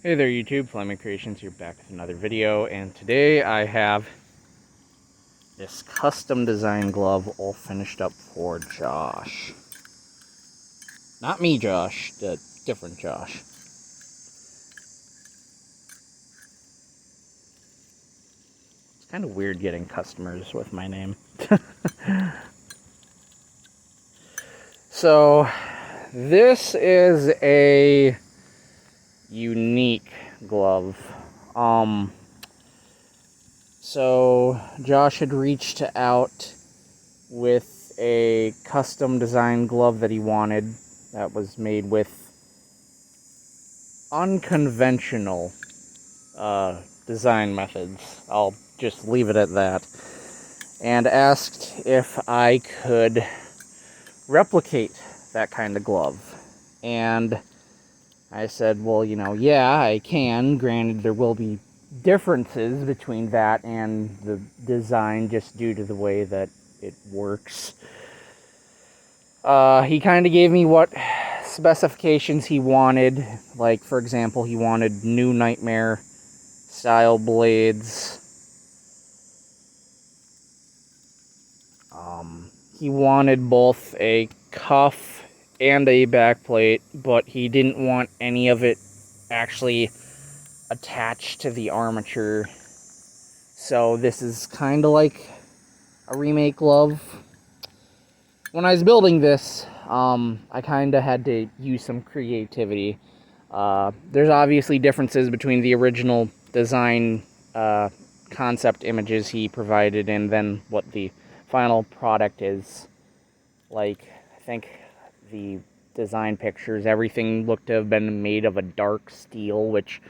Hey there YouTube, Flaming Creations here back with another video, and today I have this custom design glove all finished up for Josh. Not me Josh, the different Josh. It's kind of weird getting customers with my name. So, this is a unique glove. So Josh had reached out with a custom design glove that he wanted that was made with unconventional design methods. I'll just leave it at that. And asked if I could replicate that kind of glove. And I said, well, yeah, I can. Granted, there will be differences between that and the design just due to the way that it works. He kind of gave me what specifications he wanted. Like, for example, he wanted New Nightmare style blades. He wanted both a cuff and a backplate, but he didn't want any of it actually attached to the armature. So this is kind of like a remake glove. When I was building this, I kind of had to use some creativity. There's obviously differences between the original design concept images he provided and then what the final product is. Like, I think the design pictures, everything looked to have been made of a dark steel, which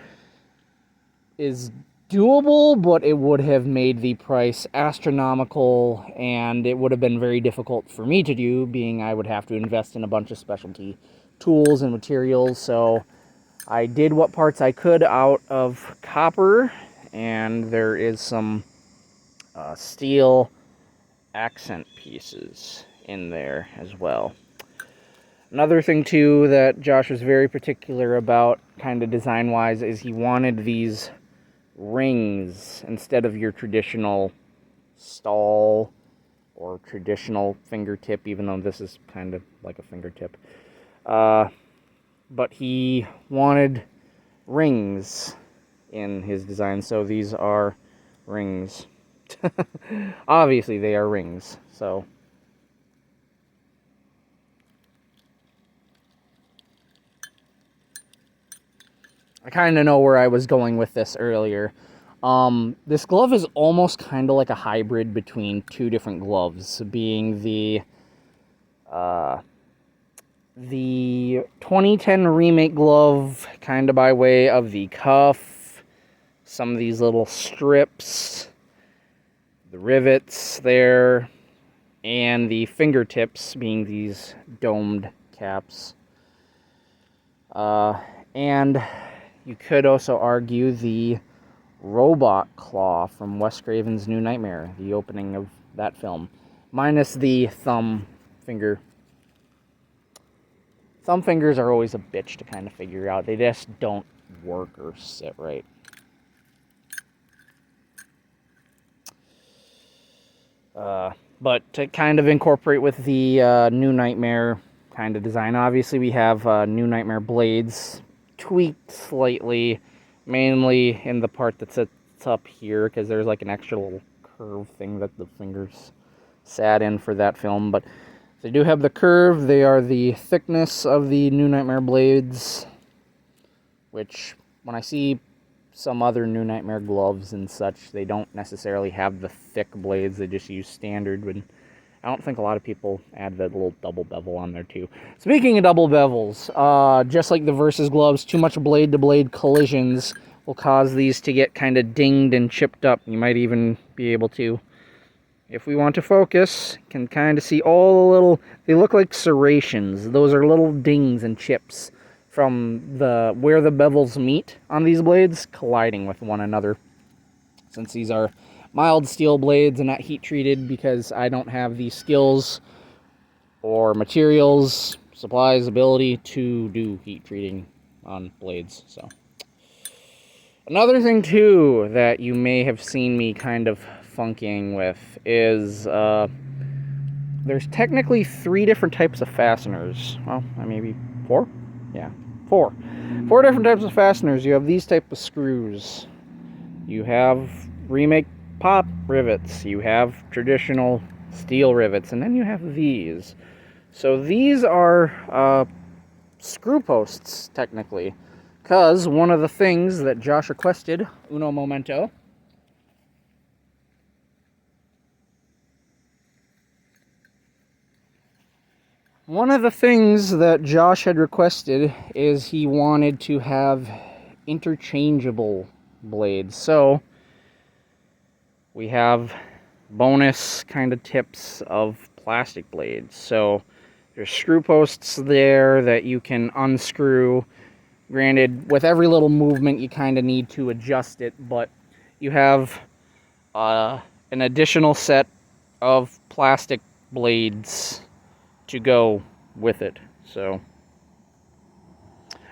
is doable, but it would have made the price astronomical, and it would have been very difficult for me to do, being I would have to invest in a bunch of specialty tools and materials. So I did what parts I could out of copper, and there is some steel accent pieces in there as well. Another thing too that Josh was very particular about, kind of design wise, is he wanted these rings instead of your traditional stall or traditional fingertip, even though this is kind of like a fingertip. But he wanted rings in his design, so these are rings. Obviously they are rings, so I kind of know where I was going with this earlier. This glove is almost kind of like a hybrid between two different gloves, being the 2010 remake glove, kind of by way of the cuff, some of these little strips, the rivets there, and the fingertips being these domed caps. And you could also argue the robot claw from Wes Craven's New Nightmare, the opening of that film, minus the thumb finger. Thumb fingers are always a bitch to kind of figure out. They just don't work or sit right. But to kind of incorporate with the New Nightmare kind of design, obviously we have New Nightmare blades tweaked slightly, mainly in the part that sits up here, because there's like an extra little curve thing that the fingers sat in for that film. But they do have the curve. They are the thickness of the New Nightmare blades, which when I see some other New Nightmare gloves and such, they don't necessarily have the thick blades. They just use standard. But I don't think a lot of people add that little double bevel on there too. Speaking of double bevels, just like the Versus gloves, too much blade-to-blade collisions will cause these to get kind of dinged and chipped up. You might even be able to, if we want to focus, can kind of see all the little, they look like serrations. Those are little dings and chips from where the bevels meet on these blades colliding with one another. Since these are mild steel blades and not heat treated, because I don't have the skills or materials, supplies, ability to do heat treating on blades. So Another thing, too, that you may have seen me kind of funking with is, there's technically 3 different types of fasteners. Well, maybe 4? Yeah, 4. 4 different types of fasteners. You have these type of screws. You have remake pop rivets. You have traditional steel rivets. And then you have these. So these are screw posts, technically. Because one of the things that Josh requested, uno momento, one of the things that Josh had requested is he wanted to have interchangeable blades. So we have bonus kind of tips of plastic blades. So there's screw posts there that you can unscrew. Granted, with every little movement you kind of need to adjust it, but you have an additional set of plastic blades to go with it. So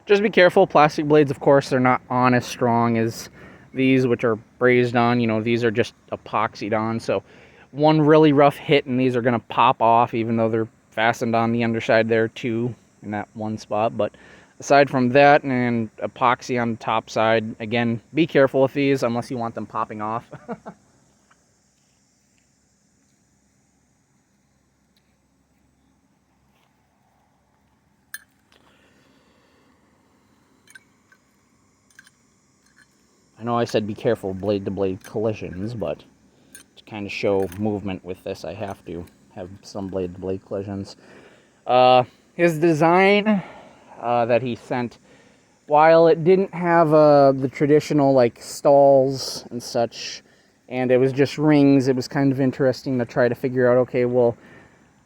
just be careful. Plastic blades, of course, they're not on as strong as these, which are brazed on. You know, these are just epoxied on, so one really rough hit and these are going to pop off, even though they're fastened on the underside there too, in that one spot. But aside from that, and epoxy on the top side, again, be careful with these unless you want them popping off. I know I said be careful blade-to-blade collisions, but to kind of show movement with this, I have to have some blade-to-blade collisions. His design that he sent, while it didn't have the traditional like stalls and such, and it was just rings, it was kind of interesting to try to figure out, okay, well,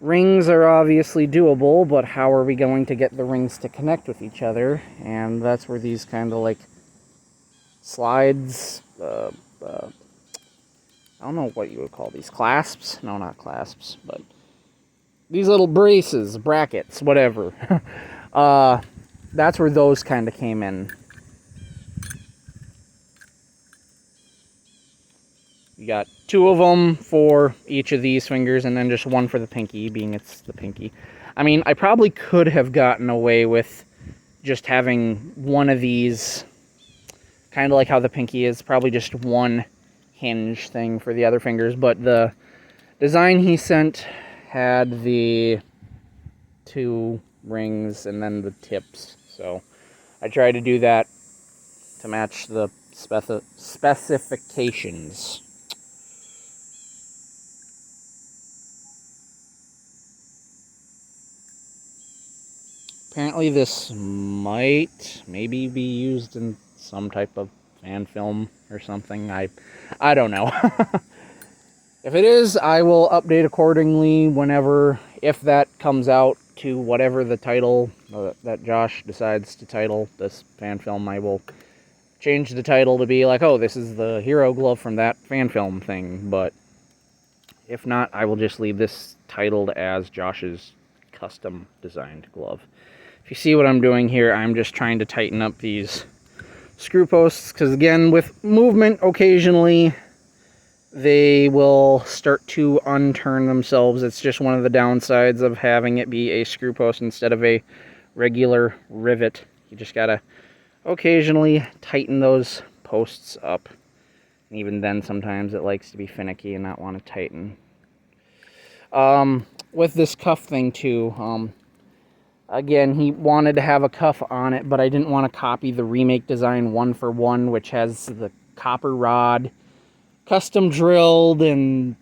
rings are obviously doable, but how are we going to get the rings to connect with each other? And that's where these kind of like slides, I don't know what you would call these, clasps? No, not clasps, but these little braces, brackets, whatever. That's where those kind of came in. You got 2 of them for each of these fingers, and then just 1 for the pinky, being it's the pinky. I mean, I probably could have gotten away with just having 1 of these, kind of like how the pinky is, probably just 1 hinge thing for the other fingers, but the design he sent had the 2 rings and then the tips, so I tried to do that to match the specifications. Apparently this might maybe be used in some type of fan film or something. I don't know. If it is, I will update accordingly whenever, if that comes out to whatever the title that Josh decides to title this fan film. I will change the title to be like, oh, this is the hero glove from that fan film thing. But if not, I will just leave this titled as Josh's custom designed glove. If you see what I'm doing here, I'm just trying to tighten up these screw posts, because again, with movement, occasionally they will start to unturn themselves. It's just one of the downsides of having it be a screw post instead of a regular rivet. You just gotta occasionally tighten those posts up. And even then, sometimes it likes to be finicky and not want to tighten. With this cuff thing too, again, he wanted to have a cuff on it, but I didn't want to copy the remake design 1-for-1, which has the copper rod custom drilled and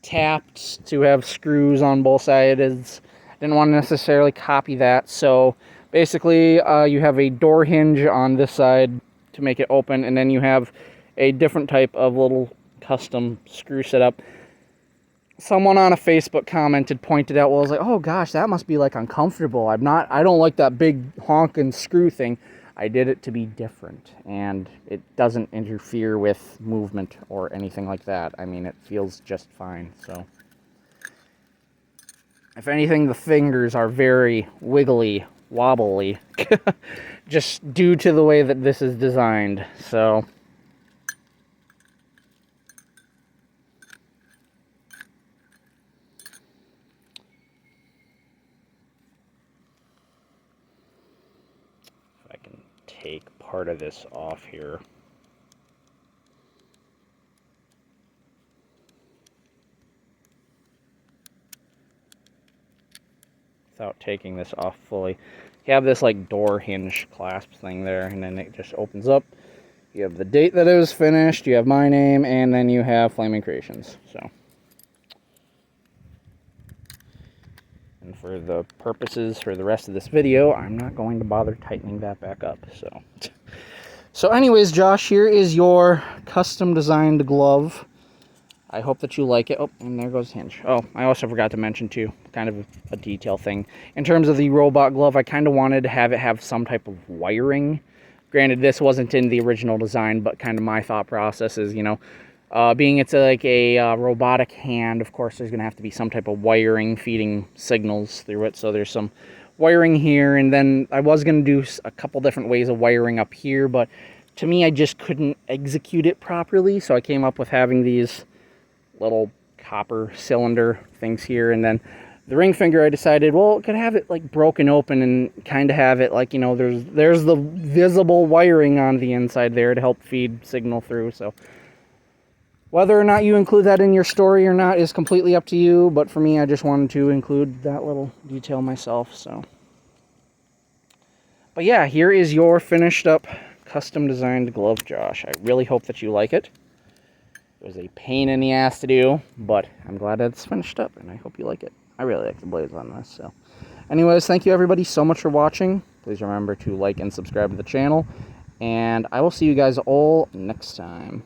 tapped to have screws on both sides. Didn't want to necessarily copy that, so basically you have a door hinge on this side to make it open, and then you have a different type of little custom screw setup. Someone on a Facebook pointed out, well, I was like, oh gosh, that must be like uncomfortable. I don't like that big honking screw thing. I did it to be different, and it doesn't interfere with movement or anything like that. I mean, it feels just fine, so. If anything, the fingers are very wiggly wobbly, just due to the way that this is designed. So if I can take part of this off here. Without taking this off fully. You have this like door hinge clasp thing there, and then it just opens up. You have the date that it was finished, you have my name, and then you have Flaming Creations. So, and for the purposes for the rest of this video, I'm not going to bother tightening that back up. So anyways, Josh, here is your custom designed glove. I hope that you like it. Oh, and there goes the hinge. Oh, I also forgot to mention too, kind of a detail thing. In terms of the robot glove, I kind of wanted to have it have some type of wiring. Granted, this wasn't in the original design, but kind of my thought process is, you know, being it's like a robotic hand, of course, there's going to have to be some type of wiring feeding signals through it. So there's some wiring here, and then I was going to do a couple different ways of wiring up here, but to me, I just couldn't execute it properly. So I came up with having these little copper cylinder things here, and then the ring finger I decided, well, it could have it like broken open and kind of have it like, you know, there's the visible wiring on the inside there to help feed signal through. So whether or not you include that in your story or not is completely up to you, but for me, I just wanted to include that little detail myself. So but yeah, here is your finished up custom designed glove, Josh. I really hope that you like it. It was a pain in the ass to do, but I'm glad that it's finished up, and I hope you like it. I really like the blades on this. So anyways, thank you everybody so much for watching. Please remember to like and subscribe to the channel, and I will see you guys all next time.